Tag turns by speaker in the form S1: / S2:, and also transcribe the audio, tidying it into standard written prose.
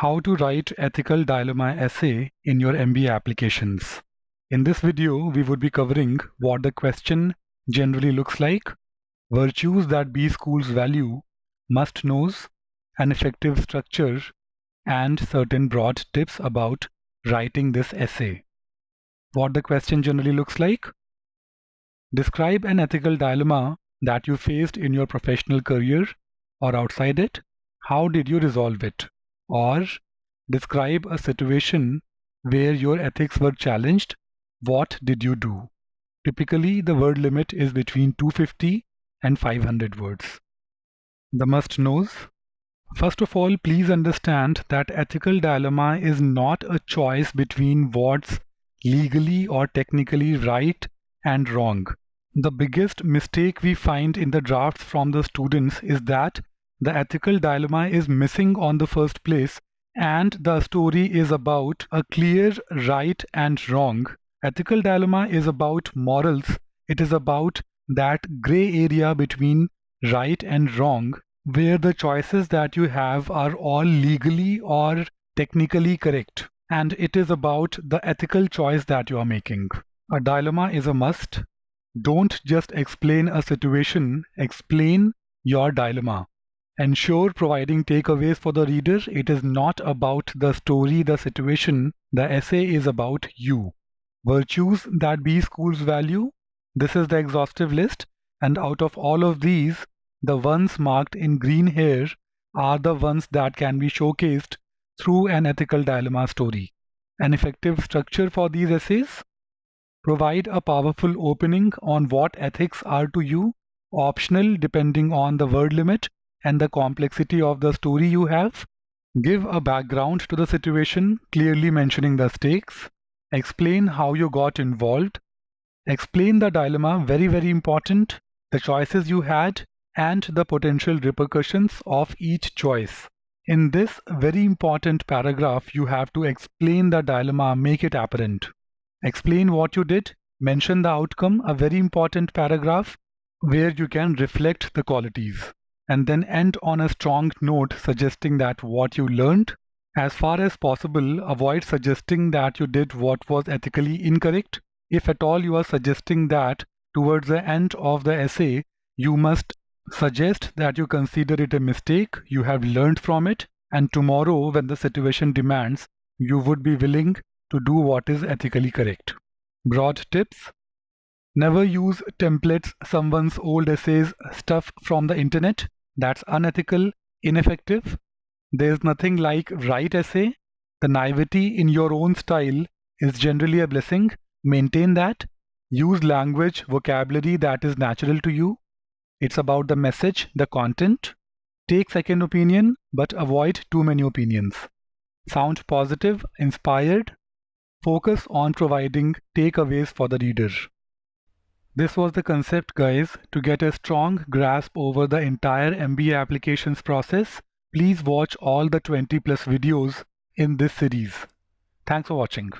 S1: How to write ethical dilemma essay in your MBA applications. In this video, we would be covering what the question generally looks like, virtues that B schools value, must-knows, an effective structure, and certain broad tips about writing this essay. What the question generally looks like? Describe an ethical dilemma that you faced in your professional career or outside it. How did you resolve it? Or describe a situation where your ethics were challenged. What did you do? Typically, the word limit is between 250 and 500 words. The must-knows. First of all, please understand that ethical dilemma is not a choice between what's legally or technically right and wrong. The biggest mistake we find in the drafts from the students is that the ethical dilemma is missing on the first place and the story is about a clear right and wrong. Ethical dilemma is about morals. It is about that gray area between right and wrong, where the choices that you have are all legally or technically correct. And it is about the ethical choice that you are making. A dilemma is a must. Don't just explain a situation, explain your dilemma. Ensure providing takeaways for the reader. It is not about the story, the situation. The essay is about you. Virtues that B schools value. This is the exhaustive list, and out of all of these, the ones marked in green here are the ones that can be showcased through an ethical dilemma story. An effective structure for these essays. Provide a powerful opening on what ethics are to you, optional depending on the word limit and the complexity of the story you have. Give a background to the situation, clearly mentioning the stakes. Explain how you got involved. Explain the dilemma, very important, the choices you had and the potential repercussions of each choice. In this very important paragraph, you have to explain the dilemma, make it apparent. Explain what you did, mention the outcome, a very important paragraph where you can reflect the qualities. And then end on a strong note suggesting that what you learned. As far as possible, avoid suggesting that you did what was ethically incorrect. If at all you are suggesting that, towards the end of the essay, you must suggest that you consider it a mistake, you have learned from it, and tomorrow when the situation demands, you would be willing to do what is ethically correct. Broad tips. Never use templates, someone's old essays, stuff from the internet. That's unethical, ineffective. There's nothing like right essay. The naivety in your own style is generally a blessing. Maintain that. Use language, vocabulary that is natural to you. It's about the message, the content. Take second opinion, but avoid too many opinions. Sound positive, inspired. Focus on providing takeaways for the reader. This was the concept, guys. To get a strong grasp over the entire MBA applications process, please watch all the 20+ videos in this series. Thanks for watching.